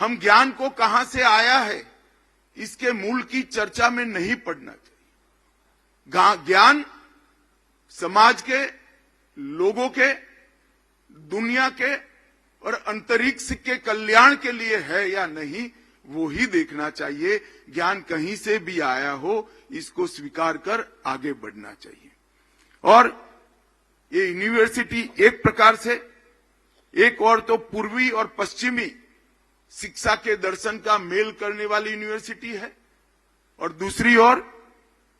हम ज्ञान को कहां से आया है इसके मूल की चर्चा में नहीं पड़ना चाहिए। ज्ञान समाज के, लोगों के, दुनिया के और अंतरिक्ष के कल्याण के लिए है या नहीं, वो ही देखना चाहिए। ज्ञान कहीं से भी आया हो, इसको स्वीकार कर आगे बढ़ना चाहिए। और ये यूनिवर्सिटी एक प्रकार से, एक और तो पूर्वी और पश्चिमी शिक्षा के दर्शन का मेल करने वाली यूनिवर्सिटी है, और दूसरी ओर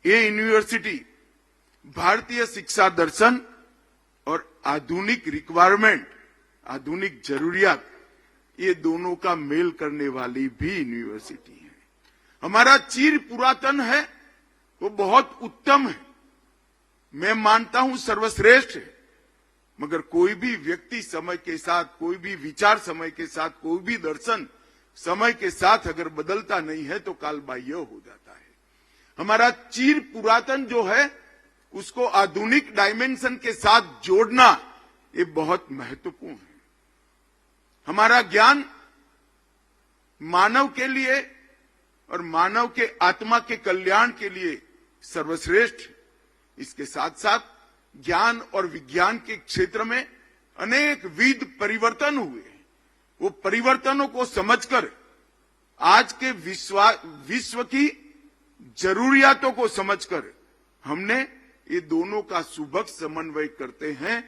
ये यूनिवर्सिटी भारतीय शिक्षा दर्शन और आधुनिक रिक्वायरमेंट, आधुनिक जरूरियात, ये दोनों का मेल करने वाली भी यूनिवर्सिटी है। हमारा चिर पुरातन है, वो बहुत उत्तम है, मैं मानता हूं सर्वश्रेष्ठ है। मगर कोई भी व्यक्ति समय के साथ, कोई भी विचार समय के साथ, कोई भी दर्शन समय के साथ अगर बदलता नहीं है तो कालबाह्य हो जाता है। हमारा चिर पुरातन जो है उसको आधुनिक डायमेंशन के साथ जोड़ना ये बहुत महत्वपूर्ण है। हमारा ज्ञान मानव के लिए और मानव के आत्मा के कल्याण के लिए सर्वश्रेष्ठ। इसके साथ साथ ज्ञान और विज्ञान के क्षेत्र में अनेक विध परिवर्तन हुए। वो परिवर्तनों को समझकर आज के विश्व की जरूरियातों को समझकर हमने ये दोनों का सुभग समन्वय करते हैं,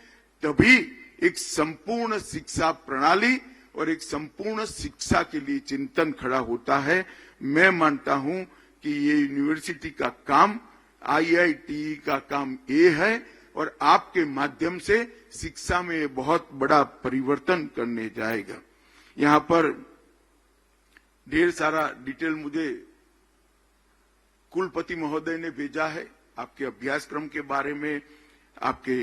तभी एक संपूर्ण शिक्षा प्रणाली और एक संपूर्ण शिक्षा के लिए चिंतन खड़ा होता है। मैं मानता हूं कि ये यूनिवर्सिटी का काम, IIT का काम ये है, और आपके माध्यम से शिक्षा में बहुत बड़ा परिवर्तन करने जाएगा। यहां पर ढेर सारा डिटेल मुझे कुलपति महोदय ने भेजा है आपके अभ्यासक्रम के बारे में, आपके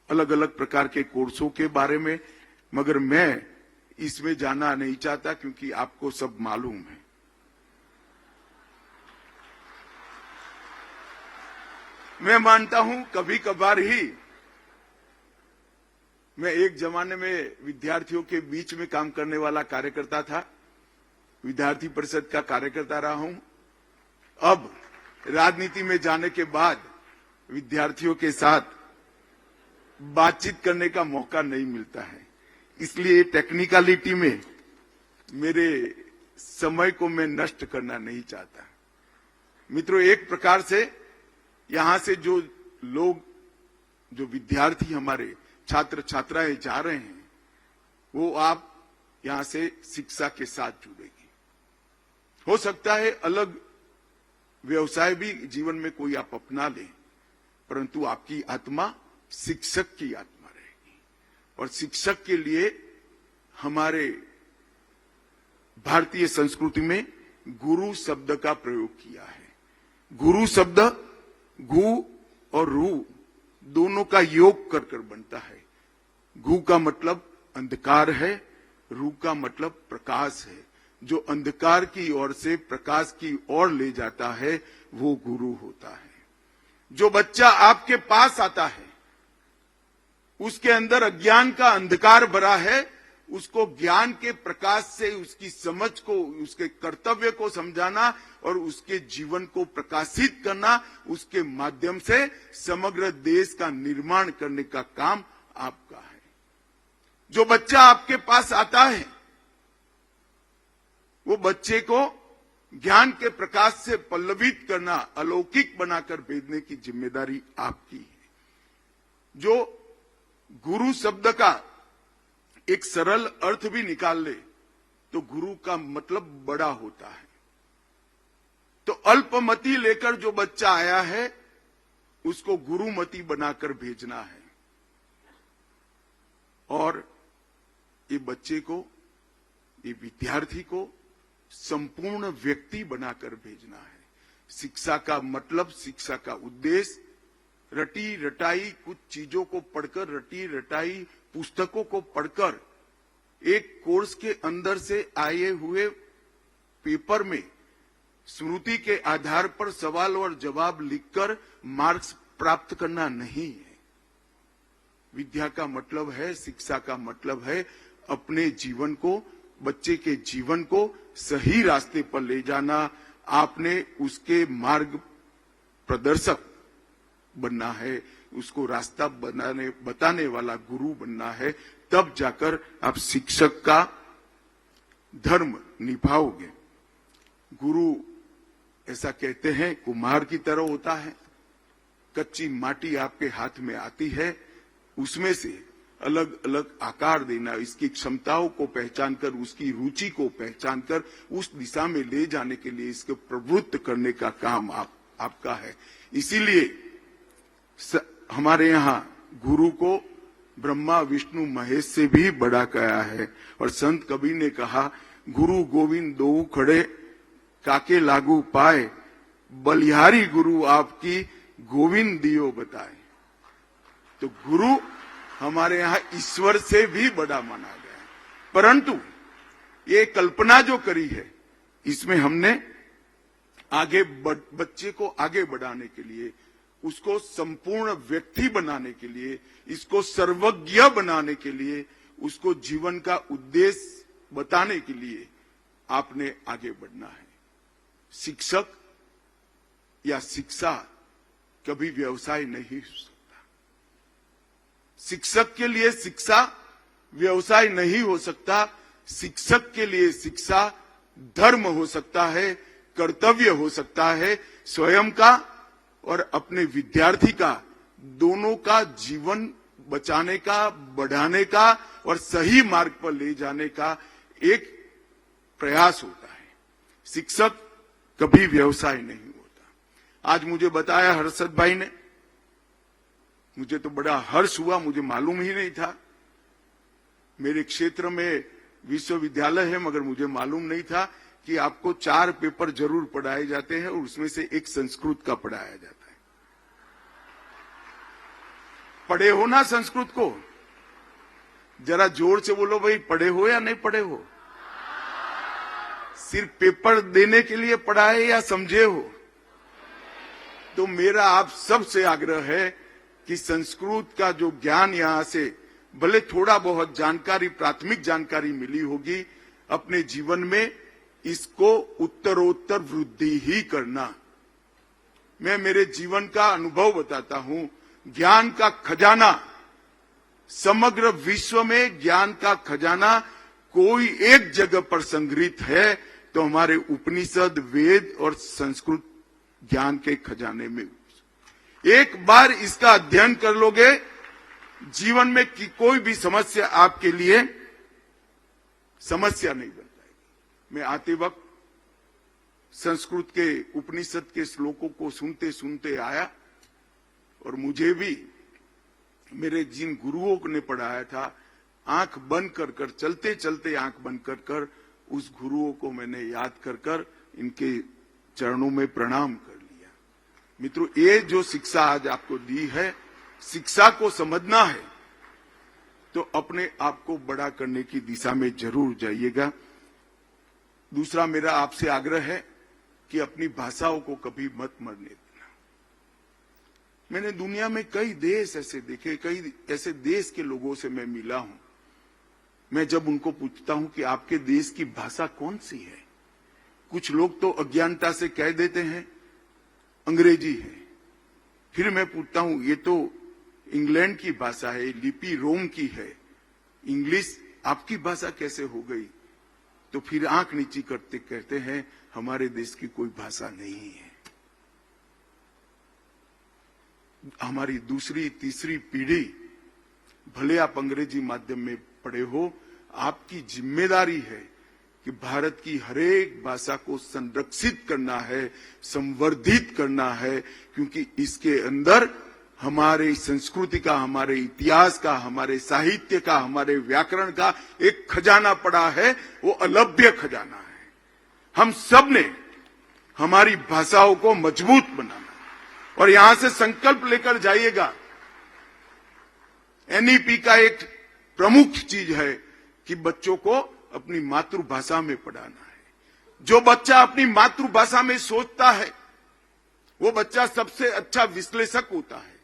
अलग अलग प्रकार के कोर्सों के बारे में, मगर मैं इसमें जाना नहीं चाहता क्योंकि आपको सब मालूम है। मैं मानता हूं कभी कभार ही, मैं एक जमाने में विद्यार्थियों के बीच में काम करने वाला कार्यकर्ता था, विद्यार्थी परिषद का कार्यकर्ता रहा हूं। अब राजनीति में जाने के बाद विद्यार्थियों के साथ बातचीत करने का मौका नहीं मिलता है, इसलिए टेक्निकलिटी में मेरे समय को मैं नष्ट करना नहीं चाहता। मित्रों, एक प्रकार से यहां से जो लोग, जो विद्यार्थी हमारे छात्र छात्राएं जा रहे हैं, वो आप यहां से शिक्षा के साथ जुड़ेगी। हो सकता है अलग व्यवसाय भी जीवन में कोई आप अपना लें, परंतु आपकी आत्मा शिक्षक की आत्मा रहेगी। और शिक्षक के लिए हमारे भारतीय संस्कृति में गुरु शब्द का प्रयोग किया है। गुरु शब्द गु और रू दोनों का योग कर कर बनता है। गु का मतलब अंधकार है, रू का मतलब प्रकाश है। जो अंधकार की ओर से प्रकाश की ओर ले जाता है वो गुरु होता है। जो बच्चा आपके पास आता है उसके अंदर अज्ञान का अंधकार भरा है, उसको ज्ञान के प्रकाश से उसकी समझ को, उसके कर्तव्य को समझाना और उसके जीवन को प्रकाशित करना, उसके माध्यम से समग्र देश का निर्माण करने का काम आपका है। जो बच्चा आपके पास आता है वो बच्चे को ज्ञान के प्रकाश से पल्लवित करना, अलौकिक बनाकर भेजने की जिम्मेदारी आपकी है। जो गुरु शब्द का एक सरल अर्थ भी निकाल ले तो गुरु का मतलब बड़ा होता है। तो अल्पमति लेकर जो बच्चा आया है उसको गुरुमति बनाकर भेजना है, और ये बच्चे को, ये विद्यार्थी को संपूर्ण व्यक्ति बनाकर भेजना है। शिक्षा का मतलब, शिक्षा का उद्देश्य रटी रटाई कुछ चीजों को पढ़कर, रटी रटाई पुस्तकों को पढ़कर, एक कोर्स के अंदर से आए हुए पेपर में स्मृति के आधार पर सवाल और जवाब लिखकर मार्क्स प्राप्त करना नहीं है। विद्या का मतलब है, शिक्षा का मतलब है अपने जीवन को, बच्चे के जीवन को सही रास्ते पर ले जाना, आपने उसके मार्ग प्रदर्शक बनना है, उसको रास्ता बताने वाला गुरु बनना है, तब जाकर आप शिक्षक का धर्म निभाओगे। गुरु ऐसा कहते हैं कुम्हार की तरह होता है। कच्ची माटी आपके हाथ में आती है, उसमें से अलग अलग आकार देना, इसकी क्षमताओं को पहचान कर, उसकी रुचि को पहचान कर उस दिशा में ले जाने के लिए इसको प्रवृत्त करने का काम आपका है। इसीलिए हमारे यहाँ गुरु को ब्रह्मा विष्णु महेश से भी बड़ा कहा है। और संत कबीर ने कहा, गुरु गोविंद दो खड़े काके लागू पाए, बलिहारी गुरु आपकी गोविंद दियो बताए। तो गुरु हमारे यहाँ ईश्वर से भी बड़ा माना गया है। परंतु ये कल्पना जो करी है, इसमें हमने आगे बच्चे को आगे बढ़ाने के लिए, उसको संपूर्ण व्यक्ति बनाने के लिए, इसको सर्वज्ञ बनाने के लिए, उसको जीवन का उद्देश्य बताने के लिए आपने आगे बढ़ना है। शिक्षक या शिक्षा कभी व्यवसाय नहीं हो सकता। शिक्षक के लिए शिक्षा व्यवसाय नहीं हो सकता। शिक्षक के लिए शिक्षा धर्म हो सकता है, कर्तव्य हो सकता है, स्वयं का और अपने विद्यार्थी का, दोनों का जीवन बचाने का, बढ़ाने का और सही मार्ग पर ले जाने का एक प्रयास होता है। शिक्षक कभी व्यवसाय नहीं होता। आज मुझे बताया हर्षद भाई ने, मुझे तो बड़ा हर्ष हुआ, मुझे मालूम ही नहीं था। मेरे क्षेत्र में विश्वविद्यालय है, मगर मुझे मालूम नहीं था कि आपको 4 पेपर जरूर पढ़ाए जाते हैं और उसमें से एक संस्कृत का पढ़ाया जाता है। पढ़े हो ना संस्कृत को? जरा जोर से बोलो भाई, पढ़े हो या नहीं पढ़े हो? सिर्फ पेपर देने के लिए पढ़ा है या समझे हो? तो मेरा आप सबसे आग्रह है कि संस्कृत का जो ज्ञान यहां से भले थोड़ा बहुत जानकारी, प्राथमिक जानकारी मिली होगी, अपने जीवन में इसको उत्तरोत्तर वृद्धि ही करना। मैं मेरे जीवन का अनुभव बताता हूं। ज्ञान का खजाना, समग्र विश्व में ज्ञान का खजाना कोई एक जगह पर संग्रहित है तो हमारे उपनिषद, वेद और संस्कृत ज्ञान के खजाने में। एक बार इसका अध्ययन कर लोगे, जीवन में की कोई भी समस्या आपके लिए समस्या नहीं बन जाएगी। मैं आते वक्त संस्कृत के उपनिषद के श्लोकों को सुनते सुनते आया और मुझे भी मेरे जिन गुरुओं ने पढ़ाया था, आंख बंद कर चलते चलते आंख बंद कर उस गुरुओं को मैंने याद कर इनके चरणों में प्रणाम कर लिया। मित्रों, ये जो शिक्षा आज आपको दी है, शिक्षा को समझना है तो अपने आप को बड़ा करने की दिशा में जरूर जाइएगा। दूसरा मेरा आपसे आग्रह है कि अपनी भाषाओं को कभी मत मरने देना। मैंने दुनिया में कई देश ऐसे देखे, कई ऐसे देश के लोगों से मैं मिला हूं। मैं जब उनको पूछता हूं कि आपके देश की भाषा कौन सी है, कुछ लोग तो अज्ञानता से कह देते हैं अंग्रेजी है। फिर मैं पूछता हूं, ये तो इंग्लैंड की भाषा है, लिपि रोम की है, इंग्लिश आपकी भाषा कैसे हो गई? तो फिर आंख नीची करते कहते हैं हमारे देश की कोई भाषा नहीं है। हमारी दूसरी तीसरी पीढ़ी, भले आप अंग्रेजी माध्यम में पढ़े हो, आपकी जिम्मेदारी है कि भारत की हरेक भाषा को संरक्षित करना है, संवर्धित करना है, क्योंकि इसके अंदर हमारे संस्कृति का, हमारे इतिहास का, हमारे साहित्य का, हमारे व्याकरण का एक खजाना पड़ा है, वो अलभ्य खजाना है। हम सब ने हमारी भाषाओं को मजबूत बनाना और यहां से संकल्प लेकर जाइएगा। एनईपी का एक प्रमुख चीज है कि बच्चों को अपनी मातृभाषा में पढ़ाना है। जो बच्चा अपनी मातृभाषा में सोचता है वो बच्चा सबसे अच्छा विश्लेषक होता है।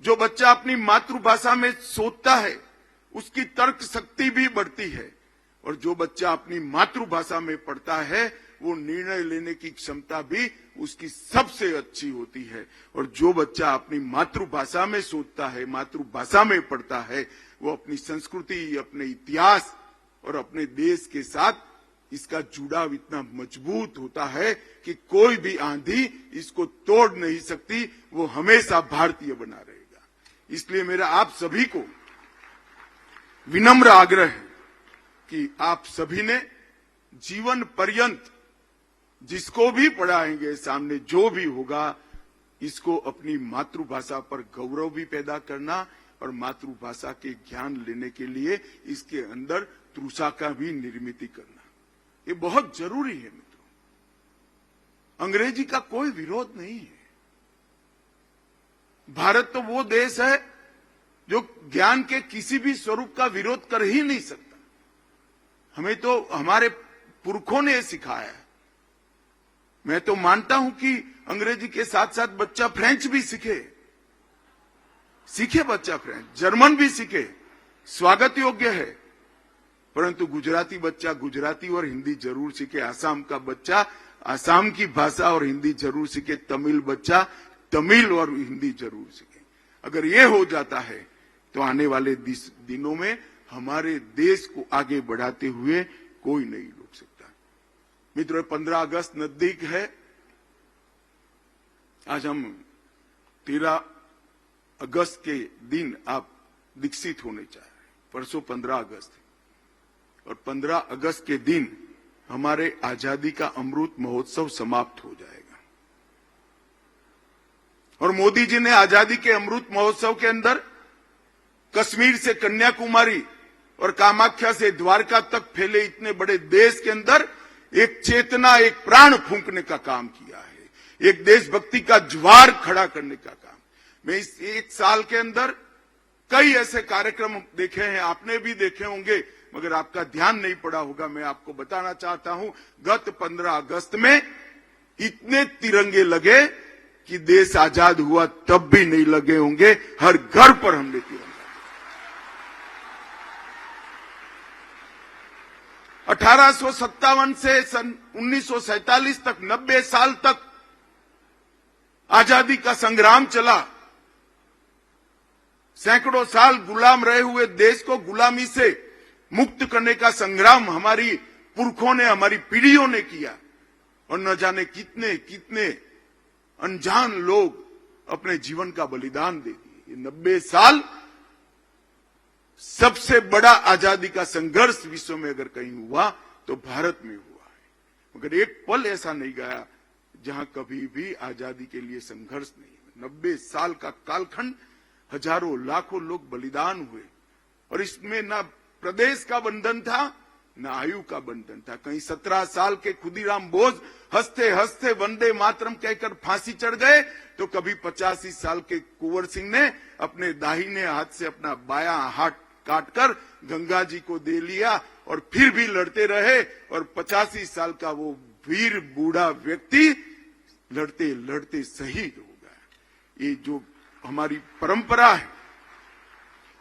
जो बच्चा अपनी मातृभाषा में सोचता है उसकी तर्क शक्ति भी बढ़ती है। और जो बच्चा अपनी मातृभाषा में पढ़ता है वो निर्णय लेने की क्षमता भी उसकी सबसे अच्छी होती है। और जो बच्चा अपनी मातृभाषा में सोचता है, मातृभाषा में पढ़ता है, वो अपनी संस्कृति, अपने इतिहास और अपने देश के साथ इसका जुड़ाव इतना मजबूत होता है कि कोई भी आंधी इसको तोड़ नहीं सकती, वो हमेशा भारतीय बना रहेगा। इसलिए मेरा आप सभी को विनम्र आग्रह है कि आप सभी ने जीवन पर्यंत जिसको भी पढ़ाएंगे, सामने जो भी होगा, इसको अपनी मातृभाषा पर गौरव भी पैदा करना और मातृभाषा के ज्ञान लेने के लिए इसके अंदर तृषा का भी निर्मित करना, ये बहुत जरूरी है मित्रों। अंग्रेजी का कोई विरोध नहीं है। भारत तो वो देश है जो ज्ञान के किसी भी स्वरूप का विरोध कर ही नहीं सकता। हमें तो हमारे पुरखों ने सिखाया है। मैं तो मानता हूं कि अंग्रेजी के साथ साथ बच्चा फ्रेंच भी सीखे बच्चा फ्रेंच, जर्मन भी सीखे, स्वागत योग्य है। परंतु गुजराती बच्चा गुजराती और हिंदी जरूर सीखे, आसाम का बच्चा आसाम की भाषा और हिंदी जरूर सीखे, तमिल बच्चा तमिल और हिंदी जरूर सीखे। अगर ये हो जाता है तो आने वाले दिनों में हमारे देश को आगे बढ़ाते हुए कोई नहीं रोक सकता। मित्रों, 15 अगस्त नजदीक है। आज हम 13 अगस्त के दिन आप दीक्षित होने चाह रहे हैं। परसों 15 अगस्त है और 15 अगस्त के दिन हमारे आजादी का अमृत महोत्सव समाप्त हो जाएगा। और मोदी जी ने आजादी के अमृत महोत्सव के अंदर कश्मीर से कन्याकुमारी और कामाख्या से द्वारका तक फैले इतने बड़े देश के अंदर एक चेतना, एक प्राण फूंकने का काम किया है, एक देशभक्ति का ज्वार खड़ा करने का काम। मैं इस एक साल के अंदर कई ऐसे कार्यक्रम देखे हैं, आपने भी देखे होंगे, मगर आपका ध्यान नहीं पड़ा होगा। मैं आपको बताना चाहता हूं, गत 15 अगस्त में इतने तिरंगे लगे कि देश आजाद हुआ तब भी नहीं लगे होंगे। हर घर पर हमने तिरंगा। 1857 से सन 1947 तक 90 साल तक आजादी का संग्राम चला। सैकड़ों साल गुलाम रहे हुए देश को गुलामी से मुक्त करने का संग्राम हमारी पुरखों ने, हमारी पीढ़ियों ने किया। और न जाने कितने कितने अनजान लोग अपने जीवन का बलिदान दे दिए। ये 90 साल सबसे बड़ा आजादी का संघर्ष विश्व में अगर कहीं हुआ तो भारत में हुआ है। मगर एक पल ऐसा नहीं गया जहां कभी भी आजादी के लिए संघर्ष नहीं। 90 साल का कालखंड, हजारों लाखों लोग बलिदान हुए और इसमें ना प्रदेश का बंधन था, न आयु का बंधन था। कहीं 17 साल के खुदीराम बोस हंसते हंसते वंदे मातरम कहकर फांसी चढ़ गए, तो कभी 85 साल के कुंवर सिंह ने अपने दाहिने हाथ से अपना बायां हाथ काटकर गंगा जी को दे लिया और फिर भी लड़ते रहे। और 85 साल का वो वीर बूढ़ा व्यक्ति लड़ते लड़ते शहीद हो गया। ये जो हमारी परंपरा है,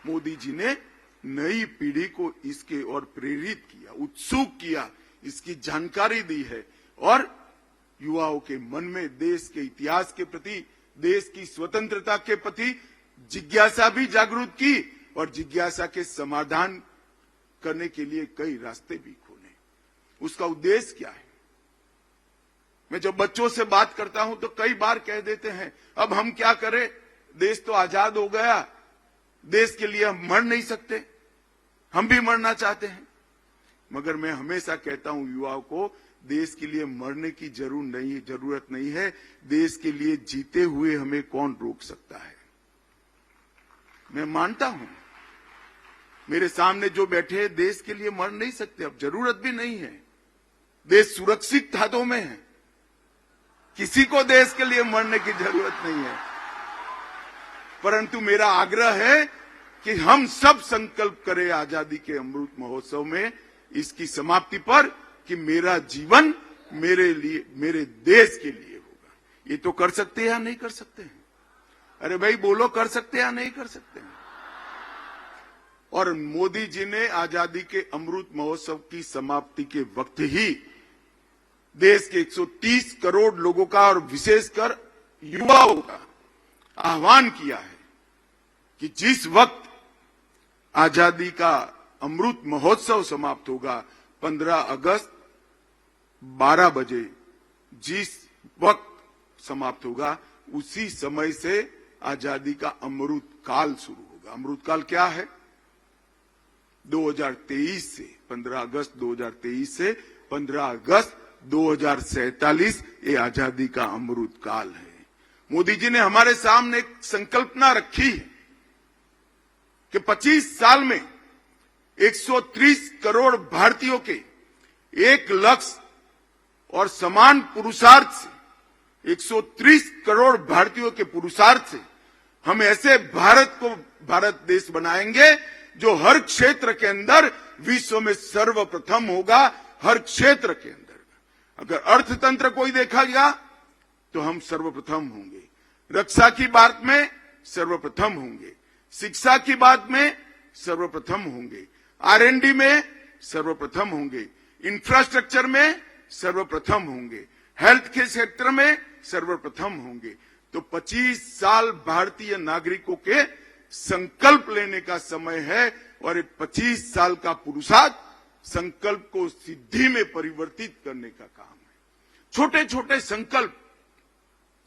मोदी जी ने नई पीढ़ी को इसके और प्रेरित किया, उत्सुक किया, इसकी जानकारी दी है और युवाओं के मन में देश के इतिहास के प्रति, देश की स्वतंत्रता के प्रति जिज्ञासा भी जागृत की और जिज्ञासा के समाधान करने के लिए कई रास्ते भी खोले। उसका उद्देश्य क्या है? मैं जब बच्चों से बात करता हूं तो कई बार कह देते हैं, अब हम क्या करें, देश तो आजाद हो गया, देश के लिए हम मर नहीं सकते, हम भी मरना चाहते हैं। मगर मैं हमेशा कहता हूं युवाओं को, देश के लिए मरने की जरूरत नहीं है, देश के लिए जीते हुए हमें कौन रोक सकता है। मैं मानता हूं मेरे सामने जो बैठे देश के लिए मर नहीं सकते, अब जरूरत भी नहीं है, देश सुरक्षित हाथों में है, किसी को देश के लिए मरने की जरूरत नहीं है। परंतु मेरा आग्रह है कि हम सब संकल्प करें आजादी के अमृत महोत्सव में इसकी समाप्ति पर कि मेरा जीवन मेरे लिए, मेरे देश के लिए होगा। ये तो कर सकते हैं या नहीं कर सकते हैं? अरे भाई बोलो, कर सकते हैं या नहीं कर सकते हैं? और मोदी जी ने आजादी के अमृत महोत्सव की समाप्ति के वक्त ही देश के 130 करोड़ लोगों का और विशेषकर युवाओं का आह्वान किया है कि जिस वक्त आजादी का अमृत महोत्सव समाप्त होगा 15 अगस्त 12 बजे जिस वक्त समाप्त होगा उसी समय से आजादी का अमृत काल शुरू होगा। अमृत काल क्या है? 2023 से 15 अगस्त 2023 से 15 अगस्त 2047 ये आजादी का अमृत काल है। मोदी जी ने हमारे सामने एक संकल्पना रखी है कि 25 साल में 130 करोड़ भारतीयों के एक लक्ष्य और समान पुरुषार्थ से 130 करोड़ भारतीयों के पुरुषार्थ से हम ऐसे भारत को भारत देश बनाएंगे जो हर क्षेत्र के अंदर विश्व में सर्वप्रथम होगा। हर क्षेत्र के अंदर अगर अर्थतंत्र कोई देखा गया तो हम सर्वप्रथम होंगे, रक्षा की बात में सर्वप्रथम होंगे, शिक्षा की बात में सर्वप्रथम होंगे, R&D में सर्वप्रथम होंगे, इंफ्रास्ट्रक्चर में सर्वप्रथम होंगे, हेल्थ के क्षेत्र में सर्वप्रथम होंगे। तो 25 साल भारतीय नागरिकों के संकल्प लेने का समय है और ये 25 साल का पुरुषार्थ संकल्प को सिद्धि में परिवर्तित करने का काम है। छोटे छोटे संकल्प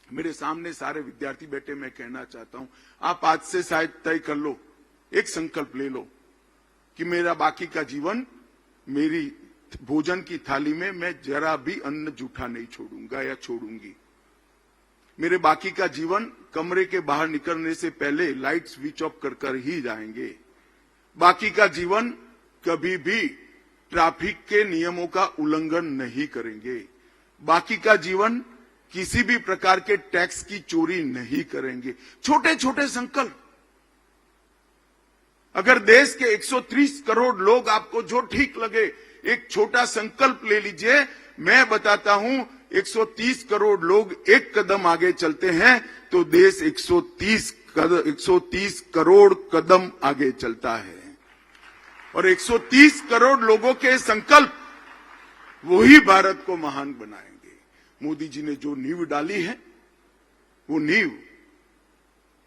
मेरे सामने सारे विद्यार्थी बैठे, मैं कहना चाहता हूं आप आज से शायद तय कर लो, एक संकल्प ले लो कि मेरा बाकी का जीवन मेरी भोजन की थाली में मैं जरा भी अन्न जूठा नहीं छोड़ूंगा या छोड़ूंगी। मेरे बाकी का जीवन कमरे के बाहर निकलने से पहले लाइट स्विच ऑफ कर ही जाएंगे। बाकी का जीवन कभी भी ट्रैफिक के नियमों का उल्लंघन नहीं करेंगे। बाकी का जीवन किसी भी प्रकार के टैक्स की चोरी नहीं करेंगे। छोटे छोटे संकल्प। अगर देश के 130 करोड़ लोग आपको जो ठीक लगे एक छोटा संकल्प ले लीजिए। मैं बताता हूं 130 करोड़ लोग एक कदम आगे चलते हैं तो देश 130 करोड़ कदम आगे चलता है। और 130 करोड़ लोगों के संकल्प वही भारत को महान बनाएंगे। मोदी जी ने जो नींव डाली है वो नींव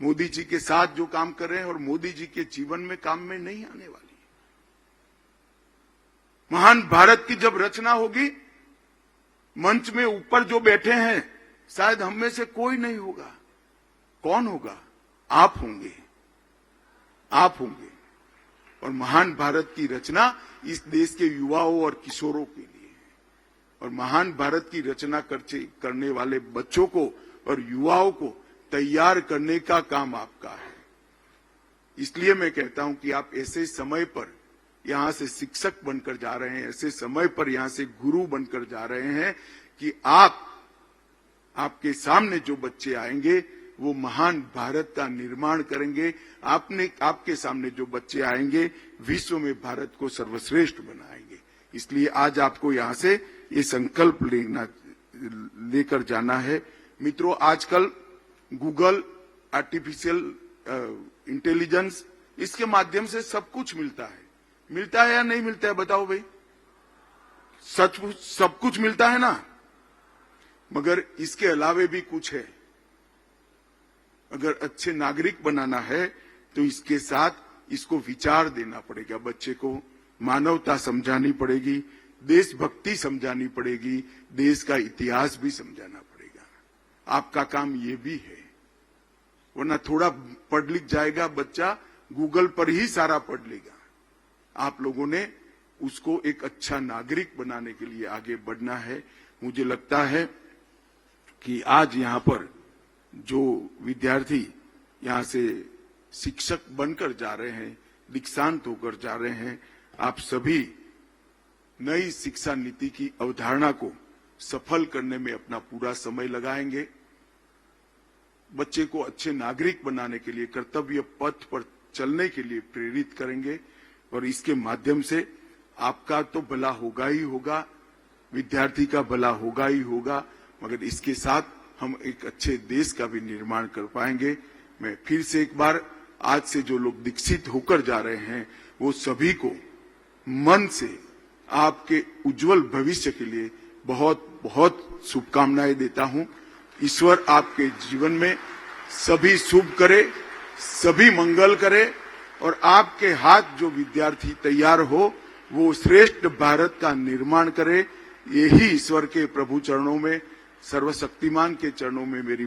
मोदी जी के साथ जो काम कर रहे हैं और मोदी जी के जीवन में काम में नहीं आने वाली। महान भारत की जब रचना होगी मंच में ऊपर जो बैठे हैं शायद हम में से कोई नहीं होगा। कौन होगा? आप होंगे, आप होंगे। और महान भारत की रचना इस देश के युवाओं और किशोरों के लिए है। और महान भारत की रचना करने वाले बच्चों को और युवाओं को तैयार करने का काम आपका है। इसलिए मैं कहता हूं कि आप ऐसे समय पर यहां से शिक्षक बनकर जा रहे हैं, ऐसे समय पर यहां से गुरु बनकर जा रहे हैं कि आपके सामने जो बच्चे आएंगे वो महान भारत का निर्माण करेंगे। आपके सामने जो बच्चे आएंगे विश्व में भारत को सर्वश्रेष्ठ बनाएंगे। इसलिए आज आपको यहां से ये संकल्प लेकर जाना है। मित्रों, आजकल गूगल, आर्टिफिशियल इंटेलिजेंस, इसके माध्यम से सब कुछ मिलता है या नहीं मिलता है? बताओ भाई, सचमुच सब कुछ मिलता है ना? मगर इसके अलावे भी कुछ है। अगर अच्छे नागरिक बनाना है तो इसके साथ इसको विचार देना पड़ेगा। बच्चे को मानवता समझानी पड़ेगी, देशभक्ति समझानी पड़ेगी, देश का इतिहास भी समझाना पड़ेगा। आपका काम ये भी है। वरना थोड़ा पढ़ लिख जाएगा बच्चा, गूगल पर ही सारा पढ़ लेगा। आप लोगों ने उसको एक अच्छा नागरिक बनाने के लिए आगे बढ़ना है। मुझे लगता है कि आज यहां पर जो विद्यार्थी यहां से शिक्षक बनकर जा रहे हैं, दीक्षांत होकर जा रहे हैं, आप सभी नई शिक्षा नीति की अवधारणा को सफल करने में अपना पूरा समय लगाएंगे। बच्चे को अच्छे नागरिक बनाने के लिए, कर्तव्य पथ पर चलने के लिए प्रेरित करेंगे और इसके माध्यम से आपका तो भला होगा ही होगा, विद्यार्थी का भला होगा ही होगा, मगर इसके साथ हम एक अच्छे देश का भी निर्माण कर पाएंगे। मैं फिर से एक बार आज से जो लोग दीक्षित होकर जा रहे हैं, वो सभी को मन से आपके उज्जवल भविष्य के लिए बहुत बहुत शुभकामनाएं देता हूं। ईश्वर आपके जीवन में सभी शुभ करे, सभी मंगल करे और आपके हाथ जो विद्यार्थी तैयार हो वो श्रेष्ठ भारत का निर्माण करे। यही ईश्वर के प्रभु चरणों में, सर्वशक्तिमान के चरणों में मेरी